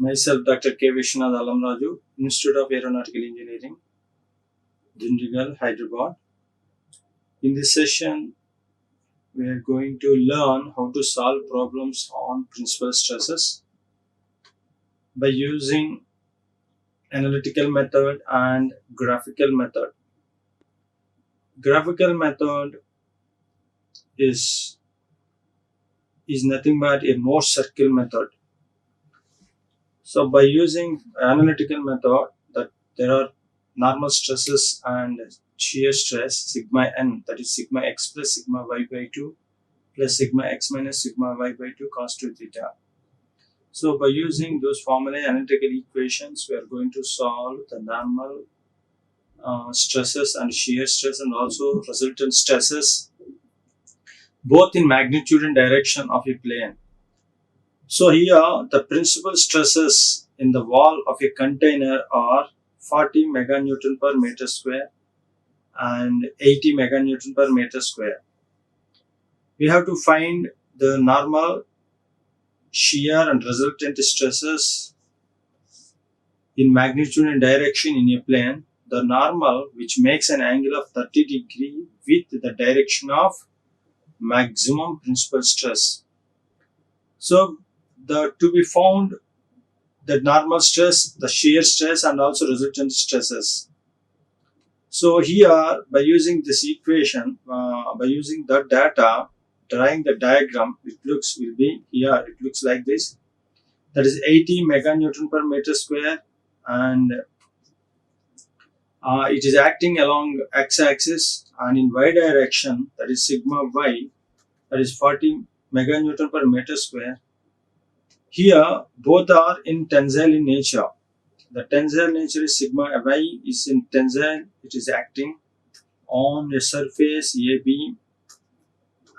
Myself, Dr. K. Viswanath Allamraju, Institute of Aeronautical Engineering, Dundigal, Hyderabad. In this session, we are going to learn how to solve problems on principal stresses by using analytical method and graphical method. Graphical method is nothing but a Mohr circle method. So by using analytical method, that there are normal stresses and shear stress sigma n, that is sigma x plus sigma y by 2 plus sigma x minus sigma y by 2 cos 2 theta. So by using those formulae analytical equations, we are going to solve the normal stresses and shear stress and also resultant stresses both in magnitude and direction of a plane. So here the principal stresses in the wall of a container are 40 meganewton per meter square and 80 meganewton per meter square. We have to find the normal shear and resultant stresses in magnitude and direction in a plane. The normal, which makes an angle of 30 degree with the direction of maximum principal stress. So to be found the normal stress, the shear stress and also resultant stresses. So here by using this equation, by using the data, drawing the diagram, it looks like this. That is 80 meganewton per meter square, and it is acting along x-axis, and in y direction, that is sigma y, that is 40 meganewton per meter square. Here both are in tensile in nature. The tensile nature is sigma y is in tensile, it is acting on a surface AB,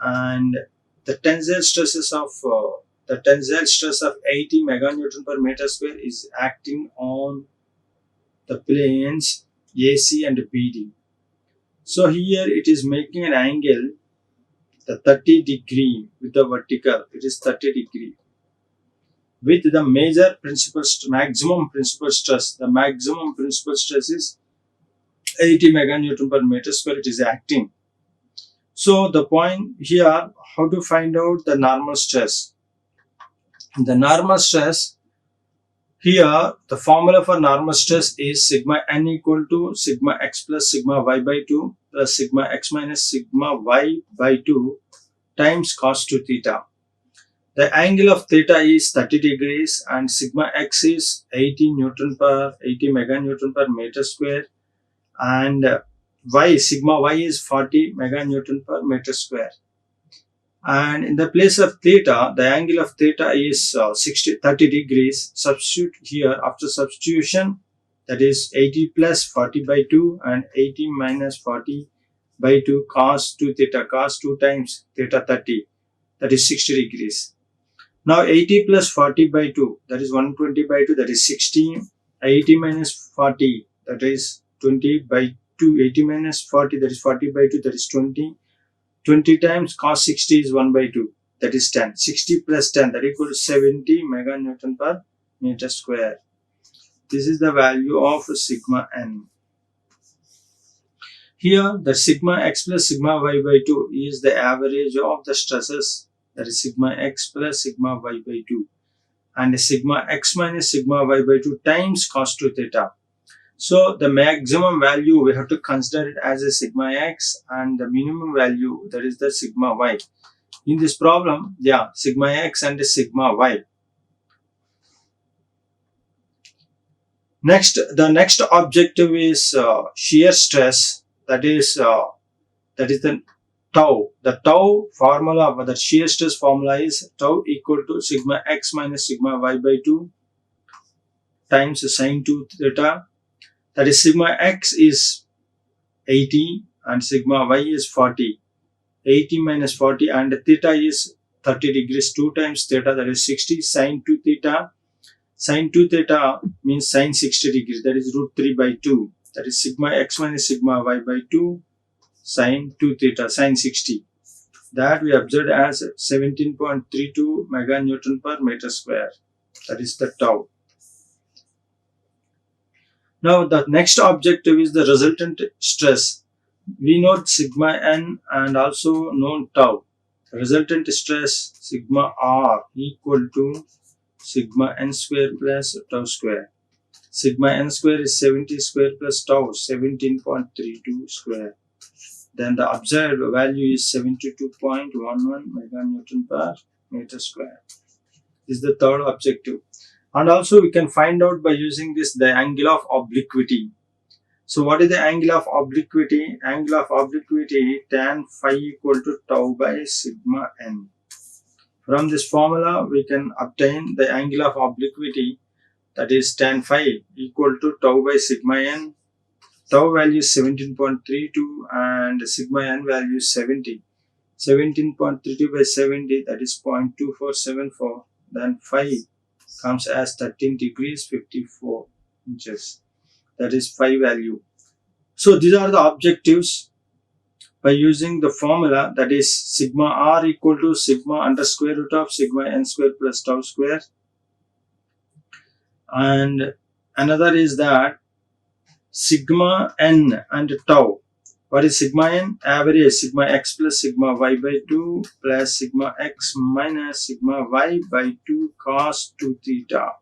and the tensile stress of 80 meganewton per meter square is acting on the planes AC and BD. So here it is making an angle, the 30 degree with the vertical, it is 30 degree. With the maximum principal stress, the maximum principal stress is 80 meganewton per meter square, it is acting. So the point here, how to find out the normal stress. The normal stress, here the formula for normal stress is sigma n equal to sigma x plus sigma y by 2 plus sigma x minus sigma y by 2 times cos 2 theta. The angle of theta is 30 degrees and sigma x is 80 meganewton per meter square, and sigma y is 40 meganewton per meter square. And in the place of theta, the angle of theta is 30 degrees. Substitute here, after substitution, that is 80 plus 40 by 2 and 80 minus 40 by 2 cos 2 theta, cos 2 times theta 30, that is 60 degrees. Now 80 plus 40 by 2, that is 120 by 2, that is 60. 80 minus 40, that is 20 by 2. 80 minus 40, that is 40 by 2, that is 20. 20 times cos 60 is 1 by 2, that is 10. 60 plus 10, that equals 70 meganewton per meter square. This is the value of sigma n. Here the sigma x plus sigma y by 2 is the average of the stresses, that is sigma x plus sigma y by 2, and sigma x minus sigma y by 2 times cos 2 theta. So the maximum value we have to consider it as a sigma x, and the minimum value, that is the sigma y. In this problem, sigma x and sigma y. The next objective is shear stress, that is the tau. The tau formula, the shear stress formula is tau equal to sigma x minus sigma y by 2 times sin 2 theta. That is sigma x is 80 and sigma y is 40. 80 minus 40 and theta is 30 degrees, 2 times theta, that is 60. Sin 2 theta. Sin 2 theta means sin 60 degrees, that is root 3 by 2. That is sigma x minus sigma y by 2 sin 2 theta, sin 60. That we observed as 17.32 meganewton per meter square. That is the tau. Now the next objective is the resultant stress. We know sigma n and also known tau. Resultant stress sigma r equal to sigma n square plus tau square. Sigma n square is 70 square plus tau 17.32 square. Then the observed value is 72.11 meganewton per meter square. This is the third objective. And also we can find out by using this the angle of obliquity. So what is the angle of obliquity? Angle of obliquity tan phi equal to tau by sigma n. From this formula we can obtain the angle of obliquity, that is tan phi equal to tau by sigma n. Tau value is 17.32 and sigma n value is 70. 17.32 by 70, that is 0.2474. Then phi comes as 13 degrees 54 inches. That is phi value. So these are the objectives by using the formula, that is sigma r equal to sigma under square root of sigma n square plus tau square. And another is that sigma n and tau. What is sigma n? Average sigma x plus sigma y by 2 plus sigma x minus sigma y by 2 cos 2 theta.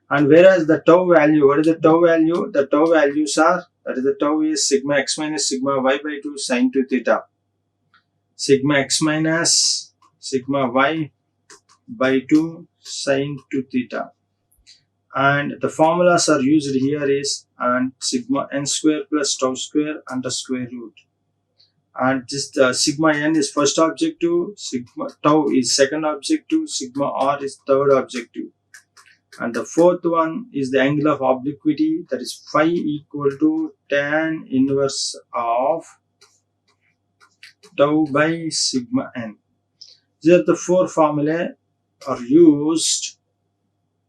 And whereas the tau value, what is the tau value? The tau values are, that is the tau is sigma x minus sigma y by 2 sin 2 theta. Sigma x minus sigma y by 2 sin 2 theta. And the formulas are used here is and sigma n square plus tau square under square root. And this sigma n is first objective, sigma tau is second objective, sigma r is third objective. And the fourth one is the angle of obliquity, that is phi equal to tan inverse of tau by sigma n. These are the four formulae are used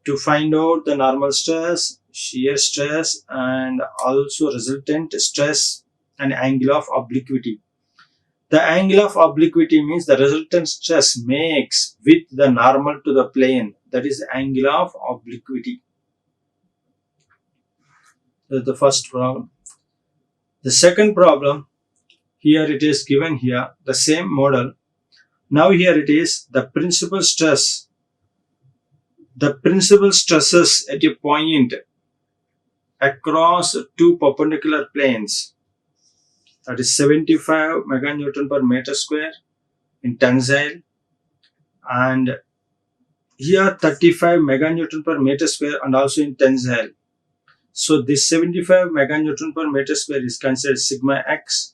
to find out the normal stress, shear stress, and also resultant stress and angle of obliquity. The angle of obliquity means the resultant stress makes with the normal to the plane. That is the angle of obliquity. That's the first problem. The second problem, here it is given here, the same model. Now here it is the principal stress. The principal stresses at a point across two perpendicular planes, that is 75 meganewton per meter square in tensile, and here 35 meganewton per meter square and also in tensile. So this 75 meganewton per meter square is considered sigma x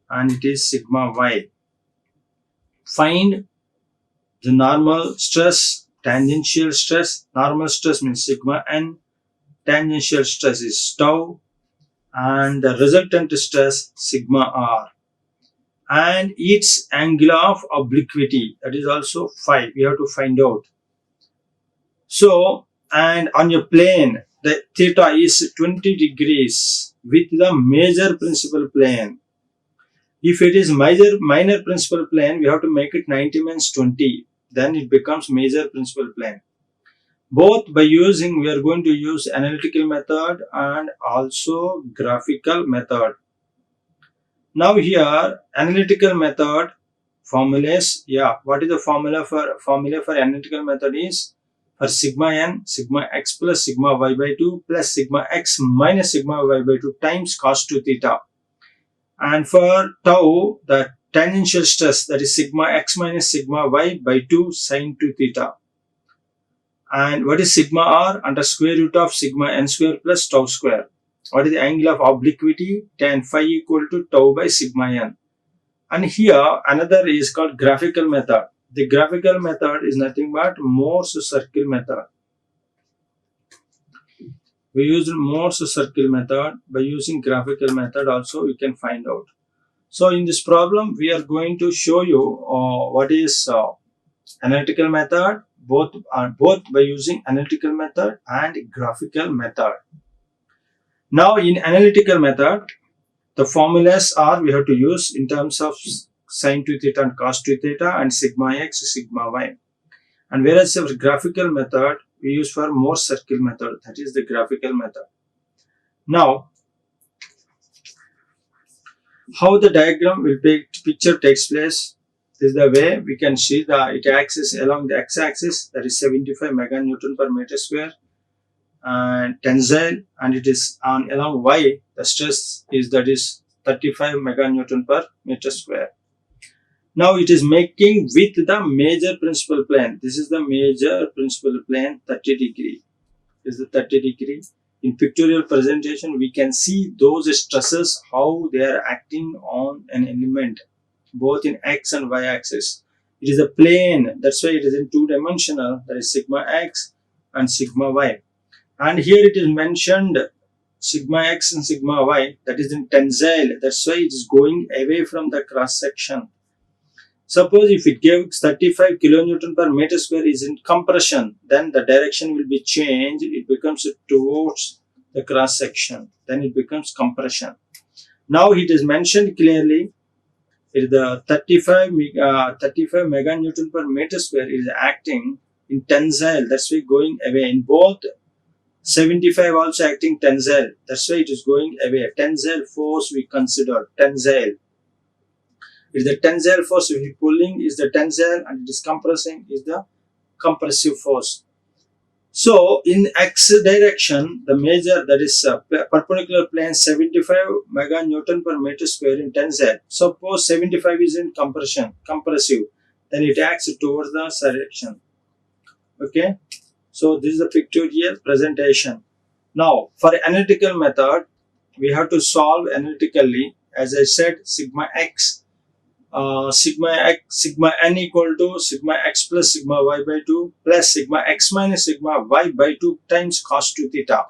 and it is sigma y. Find the normal stress, tangential stress. Normal stress means sigma n, tangential stress is tau, and the resultant stress sigma r, and its angle of obliquity, that is also phi, we have to find out. So, and on your plane the theta is 20 degrees with the major principal plane. If it is minor principal plane, we have to make it 90 minus 20, then it becomes major principal plane. Both by using, we are going to use analytical method and also graphical method. Now here analytical method formulas. Yeah, what is the formula for analytical method is for sigma n, sigma x plus sigma y by 2 plus sigma x minus sigma y by 2 times cos 2 theta. And for tau, the tangential stress, that is sigma x minus sigma y by 2 sin 2 theta. And what is sigma r? Under square root of sigma n square plus tau square. What is the angle of obliquity? Tan phi equal to tau by sigma n. And here another is called graphical method. The graphical method is nothing but Mohr's circle method. We use Mohr's circle method. By using graphical method also we can find out. So in this problem we are going to show you what is analytical method, both by using analytical method and graphical method. Now in analytical method, the formulas are we have to use in terms of sin 2 theta and cos 2 theta and sigma x, sigma y. And whereas for graphical method, we use for Mohr's circle method, that is the graphical method. Now, how the diagram will picture takes place. This is the way we can see the it axis along the x-axis, that is 75 meganewton per meter square, and tensile, and it is on along y the stress is, that is 35 meganewton per meter square. Now it is making with the major principal plane. This is the major principal plane, 30 degree. This is the 30 degree. In pictorial presentation, we can see those stresses, how they are acting on an element, both in x and y axis. It is a plane, that's why it is in two-dimensional, that is sigma x and sigma y. And here it is mentioned sigma x and sigma y, that is in tensile, that's why it is going away from the cross section. Suppose if it gives 35 kilonewton per meter square is in compression, then the direction will be changed. It becomes towards the cross section. Then it becomes compression. Now it is mentioned clearly, the 35 meganewton per meter square is acting in tensile. That's why going away. In both 75 also acting tensile. That's why it is going away. Tensile force we consider. Tensile. It is the tensile force. If you pulling is the tensile and it is compressing is the compressive force. So in x direction, the major, that is perpendicular plane 75 meganewton per meter square in tensile. Suppose 75 is in compressive, then it acts towards the direction. Okay. So this is the pictorial presentation. Now for analytical method, we have to solve analytically. As I said, sigma x. Sigma n equal to sigma x plus sigma y by 2 plus sigma x minus sigma y by 2 times cos 2 theta.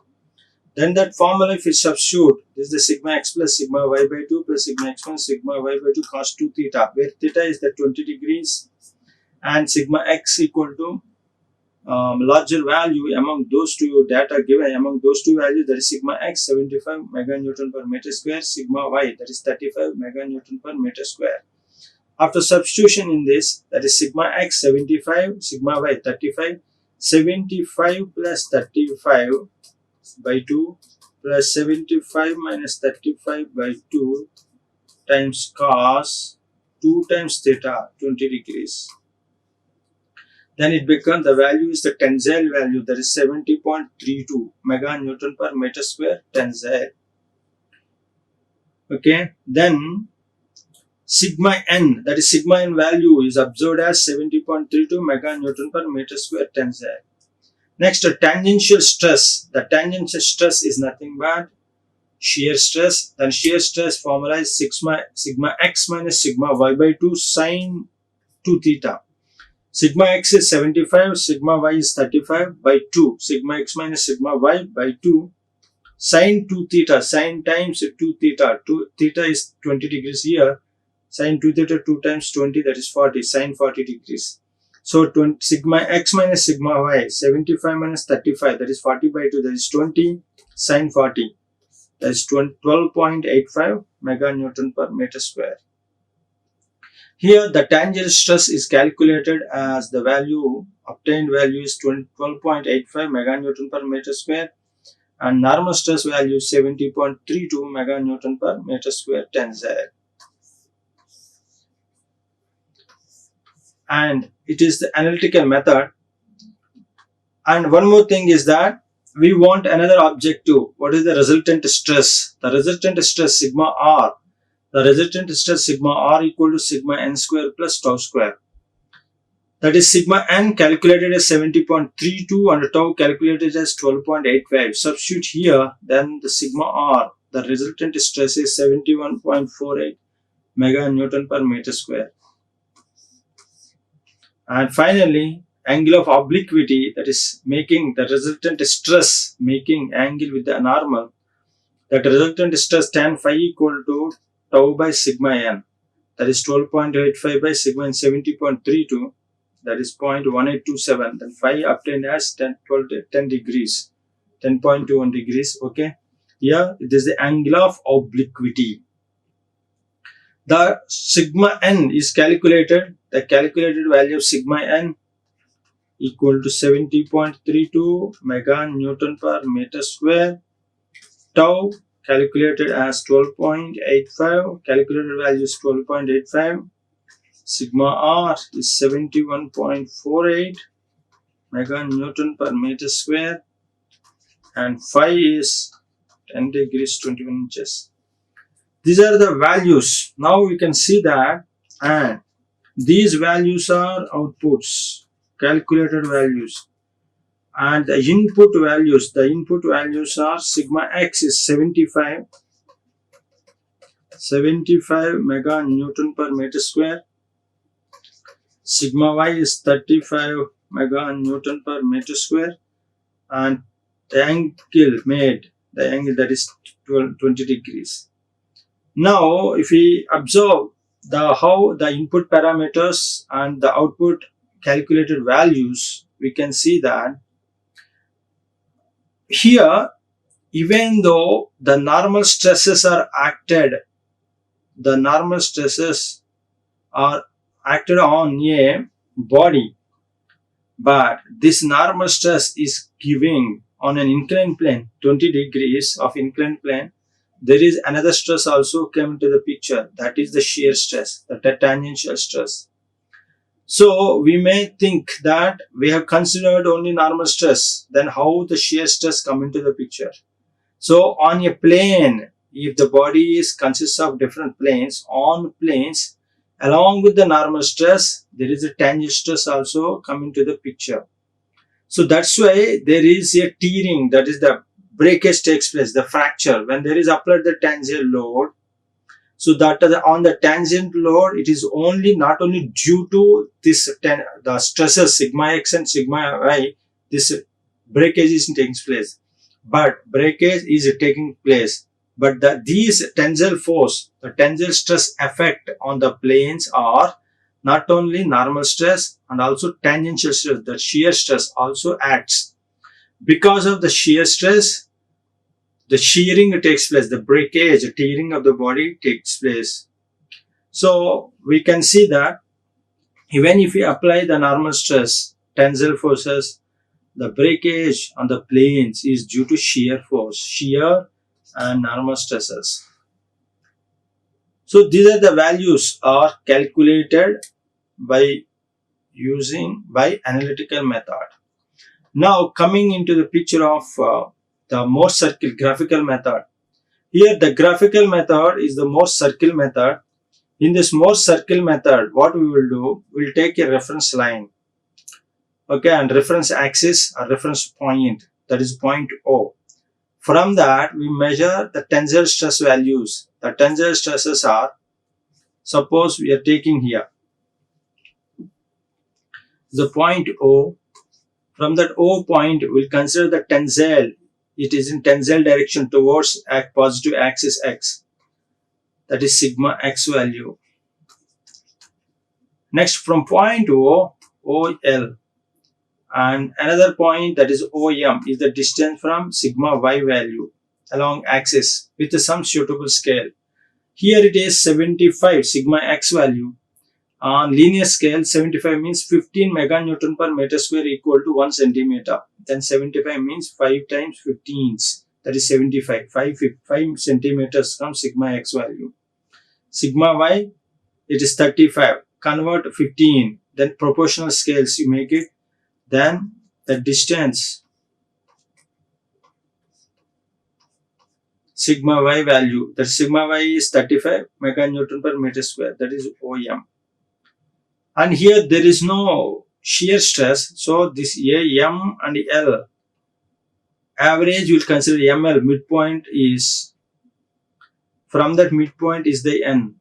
Then that formula, if we substitute, this is the sigma x plus sigma y by 2 plus sigma x minus sigma y by 2 cos 2 theta, where theta is the 20 degrees and sigma x equal to larger value among those two data given, among those two values, that is sigma x 75 meganewton per meter square, sigma y that is 35 meganewton per meter square. After substitution in this, that is sigma x 75, sigma y 35, 75 plus 35 by 2 plus 75 minus 35 by 2 times cos 2 times theta, 20 degrees. Then it becomes, the value is the tensile value, that is 70.32 meganewton per meter square tensile. Okay, then sigma n, that is sigma n value, is observed as 70.32 meganewton per meter square tensile. Next, tangential stress. The tangential stress is nothing but shear stress. Then shear stress formula is sigma x minus sigma y by 2 sine 2 theta. Sigma x is 75, sigma y is 35 by 2. Sigma x minus sigma y by 2 sine 2 theta. Sine times 2 theta. 2 theta is 20 degrees here. Sine 2 theta 2 times 20, that is 40. Sine 40 degrees. So sigma x minus sigma y, 75 minus 35, that is 40 by 2, that is 20. Sine 40, that is 12.85 meganewton per meter square. Here the tangential stress is calculated as the value, obtained value is 12.85 meganewton per meter square, and normal stress value is 70.32 meganewton per meter square tensile. And it is the analytical method. And one more thing is that we want another objective. What is the resultant stress? The resultant stress sigma r. The resultant stress sigma r equal to sigma n square plus tau square. That is sigma n calculated as 70.32 and tau calculated as 12.85. Substitute here, then the sigma r, the resultant stress is 71.48 meganewton per meter square. And finally, angle of obliquity, that is making the resultant stress, making angle with the normal. That resultant stress tan phi equal to tau by sigma n, that is 12.85 by sigma n 70.32, that is 0.1827. Then phi obtained as 10 degrees, 10.21 degrees. Okay, here it is the angle of obliquity. The sigma n is calculated. The calculated value of sigma n equal to 70.32 meganewton per meter square tau calculated as 12.85, calculated value is 12.85. Sigma r is 71.48 meganewton per meter square, and phi is 10 degrees 21 inches. These are the values. Now we can see that, and these values are outputs, calculated values, and the input values are sigma x is 75 meganewton per meter square, sigma y is 35 meganewton per meter square, and the angle that is 20 degrees. Now if we observe how the input parameters and the output calculated values, we can see that here, even though the normal stresses are acted on a body, but this normal stress is giving on an inclined plane, 20 degrees of inclined plane. There is another stress also came into the picture, that is the shear stress, the tangential stress. So we may think that we have considered only normal stress, then how the shear stress come into the picture? So on a plane, if the body consists of different planes, on planes, along with the normal stress, there is a tangential stress also coming to the picture. So that's why there is a tearing, that is the breakage takes place, the fracture, when there is applied the tangential load. So that on the tangent load, it is not only due to the stresses sigma x and sigma y, this breakage is taking place. But breakage is taking place. But these tensile force, the tensile stress effect on the planes are not only normal stress and also tangential stress. The shear stress also acts. Because of the shear stress, the shearing takes place, the breakage, the tearing of the body takes place. So we can see that even if we apply the normal stress, tensile forces, the breakage on the planes is due to shear force, shear and normal stresses. So these are the values are calculated by analytical method. Now coming into the picture of the Mohr circle graphical method. Here the graphical method is the Mohr circle method. In this Mohr circle method, what we will do, we'll take a reference line, okay, and reference axis or reference point, that is point O. From that, we measure the tensile stress values. The tensile stresses are, suppose we are taking here the point O. From that O point, we'll consider the tensile. It is in tensile direction towards positive axis X. That is sigma X value. Next, from point O, OL, and another point, that is OM, is the distance from sigma Y value along axis with some suitable scale. Here it is 75 sigma X value. On linear scale, 75 means 15 meganewton per meter square equal to 1 centimeter. Then 75 means 5 times 15, that is 75. 5 centimeters from sigma X value. Sigma Y, it is 35. Convert 15. Then proportional scales you make it. Then the distance sigma Y value. That sigma Y is 35 meganewton per meter square. That is OM. And here there is no shear stress, so this AM and L average will consider ML, midpoint is, from that midpoint is the N.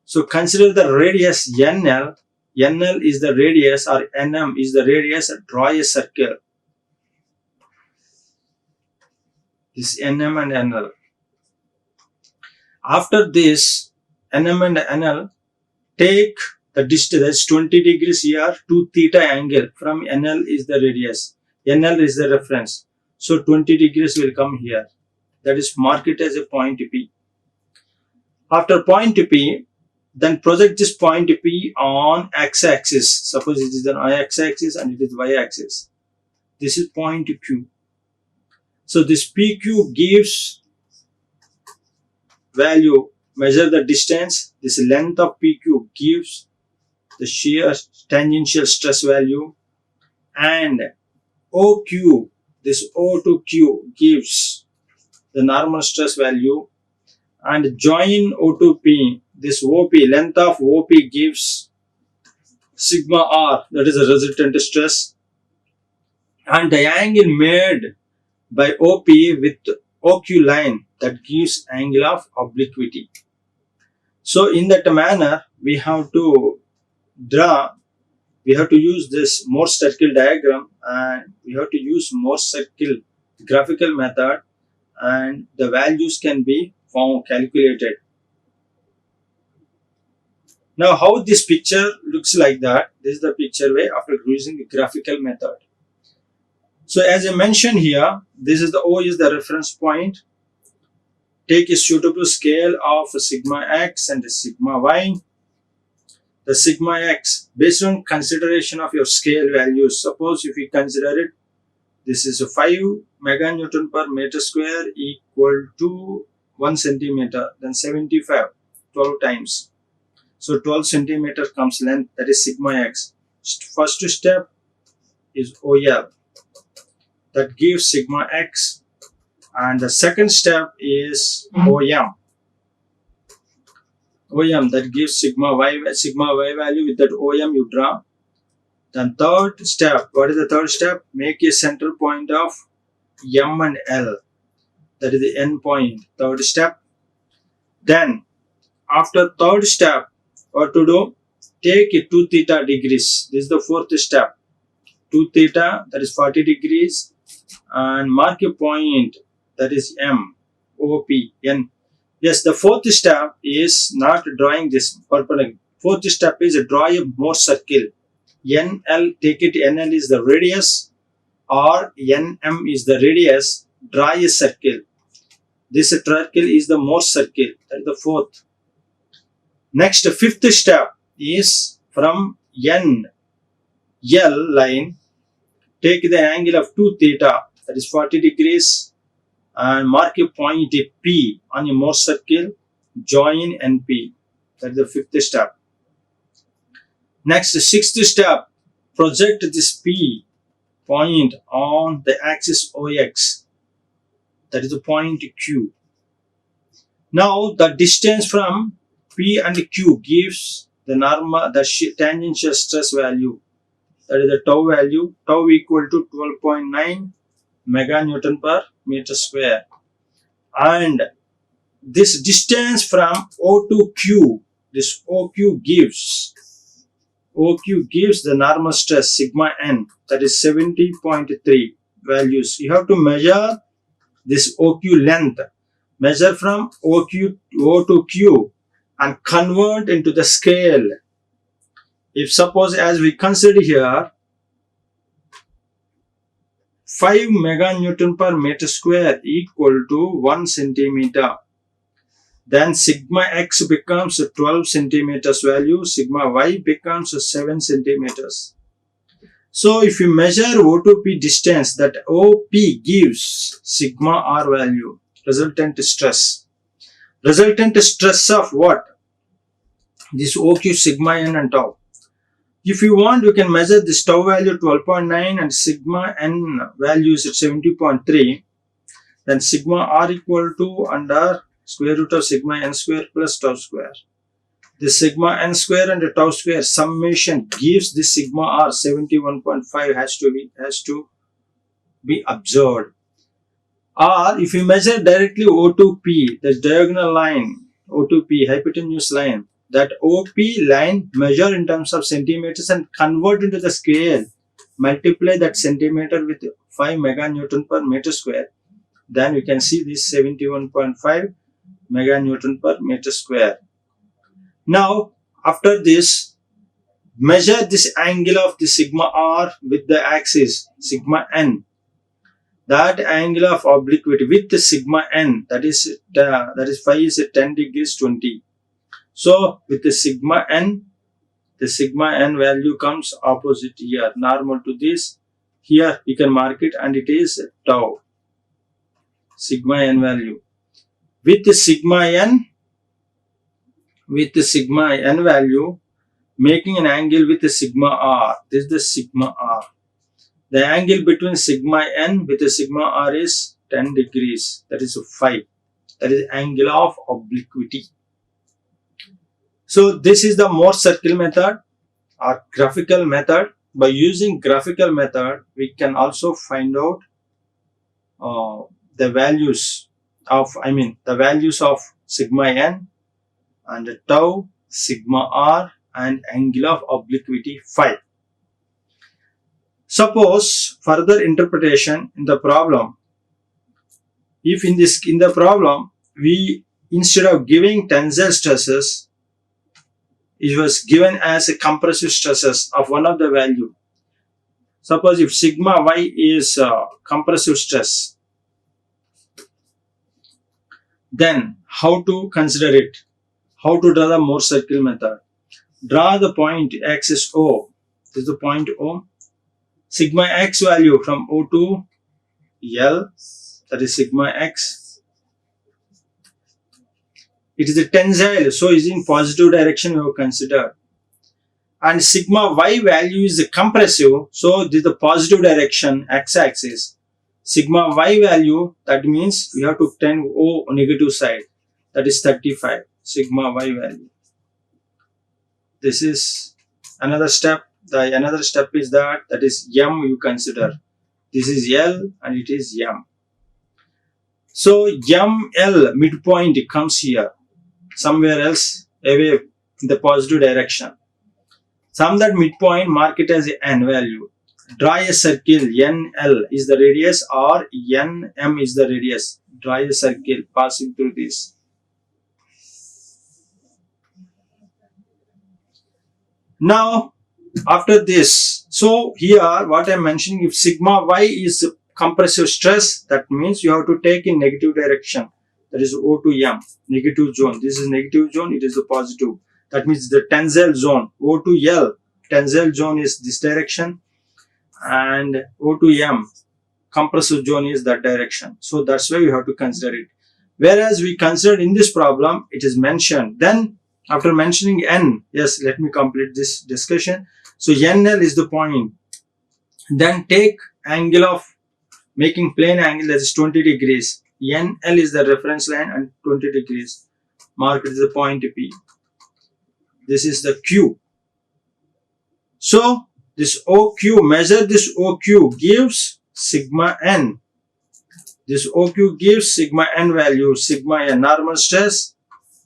So consider the radius NL. NL is the radius, or NM is the radius. Draw a circle. This NM and NL. After this NM and NL, take the distance, that's 20 degrees here to theta angle. From NL is the radius, NL is the reference. So 20 degrees will come here. That is, mark it as a point P. After point P, then project this point P on x-axis. Suppose it is an x-axis and it is y-axis. This is point Q. So this PQ gives value, measure the distance. This length of PQ gives the shear tangential stress value, and OQ, this O to Q gives the normal stress value, and join O to P, this OP, length of OP gives sigma R, that is the resultant stress, and the angle made by OP with OQ line, that gives angle of obliquity. So in that manner we have to use this Mohr circle diagram, and we have to use Mohr circle graphical method, and the values can be calculated. Now how this picture looks like that, this is the picture way after using the graphical method. So as I mentioned here, this is the O is the reference point. Take a suitable scale of sigma x and sigma y. The sigma x, based on consideration of your scale values, suppose if we consider it, this is a 5 meganewton per meter square equal to 1 centimeter, then 75, 12 times. So 12 centimeter comes length, that is sigma x. First step is OL, that gives sigma x, and the second step is OM, that gives sigma y value. With that OM you draw. Then third step, what is the third step? Make a central point of M and L, that is the end point, third step. Then after third step, what to do? Take a 2 theta degrees, this is the fourth step, 2 theta, that is 40 degrees, and mark a point, that is M, O, P, N. Yes, the fourth step is not drawing this perpendicular. Fourth step is draw a Mohr circle. NL, take it, NL is the radius, or NM is the radius. Draw a circle. This circle is the Mohr circle, that is the fourth. Next, fifth step is from N, L line, take the angle of 2 theta, that is 40 degrees, and mark a point P on a Mohr circle, join NP, that is the fifth step. Next, sixth step, project this P point on the axis OX, that is the point Q. Now the distance from P and Q gives the tangential stress value, that is the tau value, tau equal to 12.9 meganewton per meter square, and this distance from O to Q, this OQ gives the normal stress sigma n, that is 70.3 values. You have to measure this OQ length, measure from O to Q, and convert into the scale. If suppose as we consider here 5 meganewton per meter square equal to 1 centimeter, then sigma x becomes 12 centimeters value, sigma y becomes 7 centimeters. So if you measure O to P distance, that OP gives sigma R value, resultant stress. Resultant stress of what? This OQ, sigma n and tau. If you want, you can measure this tau value 12.9 and sigma n value is 70.3. Then sigma R equal to under square root of sigma n square plus tau square. This sigma n square and the tau square summation gives this sigma R 71.5 has to be observed. Or if you measure directly O to P, the diagonal line, O to P, hypotenuse line, that OP line measure in terms of centimeters and convert into the scale, multiply that centimeter with 5 meganewton per meter square, then you can see this 71.5 meganewton per meter square. Now after this, measure this angle of the sigma R with the axis sigma n, that angle of obliquity with the sigma n, that is phi is 10 degrees 20. So with the sigma n value comes opposite here, normal to this. Here you can mark it, and it is tau, sigma n value. with sigma n value, making an angle with a sigma r. This is the sigma r. The angle between sigma n with a sigma r is 10 degrees. That is 5. That is angle of obliquity. So this is the Mohr circle method or graphical method. By using graphical method, we can also find out the values of sigma n and tau, sigma r, and angle of obliquity phi. Suppose further interpretation in the problem. If in the problem we, instead of giving tensile stresses, it was given as a compressive stresses of one of the value. Suppose if sigma y is compressive stress, then how to consider it? How to draw the Mohr circle method? Draw the point x is O. This is the point O. Sigma x value from O to L, that is sigma x. It is a tensile, so is in positive direction we have considered. And sigma y value is the compressive, so this is the positive direction, x-axis. Sigma y value, that means we have to obtain O negative side, that is 35, sigma y value. This is another step. The another step is that is M you consider. This is L and it is M. So ML midpoint comes here, somewhere else away in the positive direction. Sum that midpoint, mark it as N value. Draw a circle, NL is the radius or NM is the radius. Draw a circle passing through this. Now, after this, so here what I am mentioning, if sigma y is compressive stress, that means you have to take in negative direction. That is O to M, negative zone. This is negative zone, it is the positive. That means the tensile zone, O to L, tensile zone is this direction, and O to M, compressive zone is that direction. So that's why we have to consider it. Whereas we considered in this problem, it is mentioned. Then after mentioning N, yes, let me complete this discussion. So NL is the point. Then take angle of making plane angle, that is 20 degrees. NL is the reference line and 20 degrees. Mark it as the point P. This is the Q. So this OQ, measure this OQ gives sigma N. This OQ gives sigma N value, sigma N normal stress,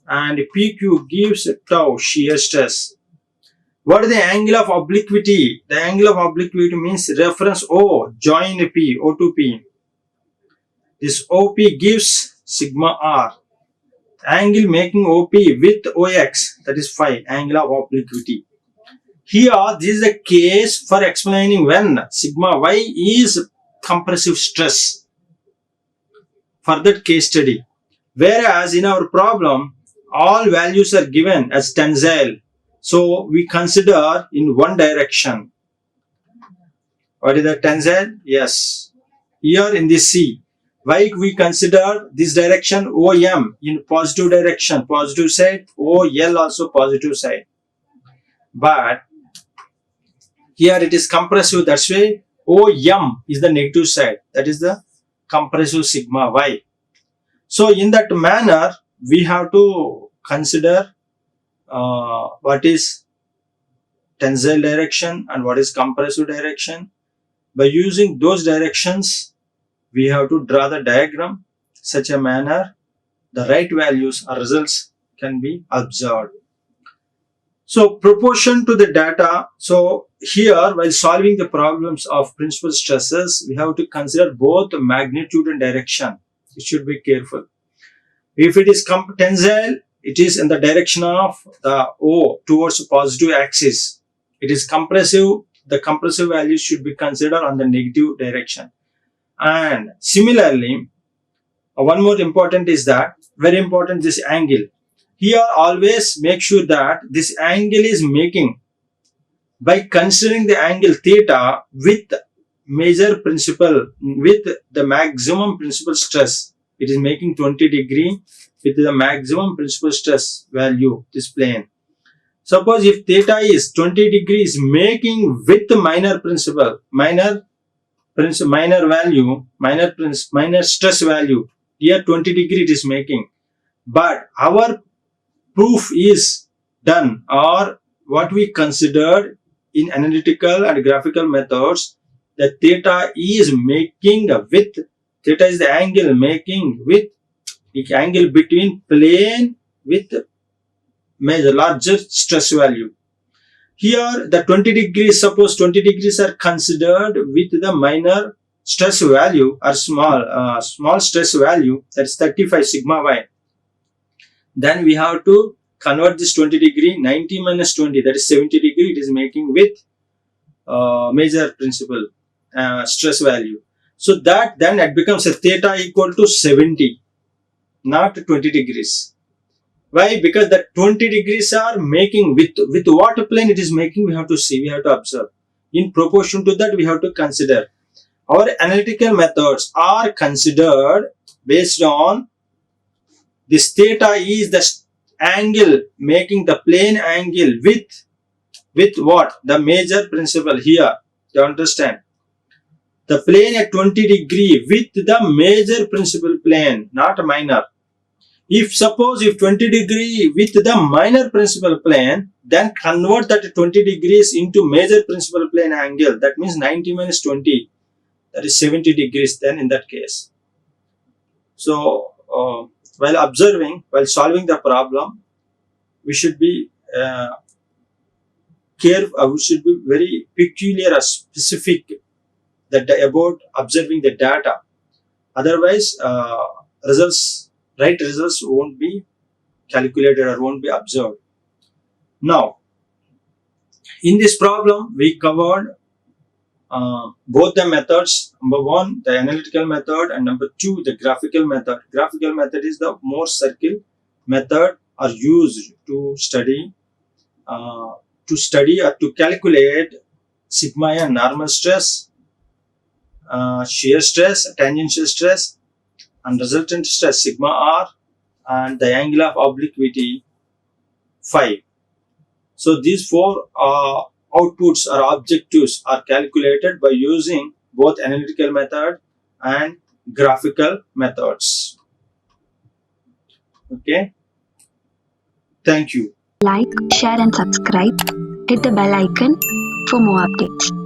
and PQ gives tau shear stress. What is the angle of obliquity? The angle of obliquity means reference O, join P, O to P. This OP gives sigma R. Angle making OP with OX, that is phi, angle of obliquity. Here, this is the case for explaining when sigma y is compressive stress. For that case study. Whereas in our problem, all values are given as tensile. So we consider in one direction. What is the tensile? Yes. Here in this C. Why we consider this direction OM in positive direction, positive side, OL also positive side. But here it is compressive, that's why OM is the negative side. That is the compressive sigma y. So in that manner, we have to consider what is tensile direction and what is compressive direction. By using those directions, we have to draw the diagram such a manner the right values or results can be observed. So proportion to the data. So here, while solving the problems of principal stresses, we have to consider both magnitude and direction. You should be careful. If it is tensile, it is in the direction of the O towards the positive axis. It is compressive, the compressive values should be considered on the negative direction. And similarly, one more important is that, very important, this angle. Here always make sure that this angle is making, by considering the angle theta with major principal, with the maximum principal stress, it is making 20 degree with the maximum principal stress value, this plane. Suppose if theta is 20 degrees making with minor stress value, here 20 degree it is making, but our proof is done, or what we considered in analytical and graphical methods, that theta is making with, theta is the angle making with the angle between plane with major larger stress value. Here the 20 degrees, suppose 20 degrees are considered with the minor stress value or small stress value, that is 35 sigma y. Then we have to convert this 20 degree, 90 minus 20, that is 70 degree, it is making with major principal stress value. So that then it becomes a theta equal to 70, not 20 degrees. Why? Because the 20 degrees are making with what plane it is making, we have to see, we have to observe. In proportion to that, we have to consider. Our analytical methods are considered based on this theta is the angle making the plane angle with what? The major principal here. You understand? The plane at 20 degree with the major principal plane, not minor. If suppose if 20 degree with the minor principal plane, then convert that 20 degrees into major principal plane angle. That means 90 minus 20, that is 70 degrees then in that case. So while observing, while solving the problem, we should be careful, we should be very peculiar or specific about observing the data. Otherwise, right results won't be calculated or won't be observed. Now, in this problem, we covered both the methods. Number one, the analytical method, and number two, the graphical method. Graphical method is the Mohr circle method are used to study or to calculate sigma and normal stress, shear stress, tangential stress, and resultant stress sigma r, and the angle of obliquity phi. So these four outputs or objectives are calculated by using both analytical method and graphical methods. Okay. Thank you. Like, share and subscribe. Hit the bell icon for more updates.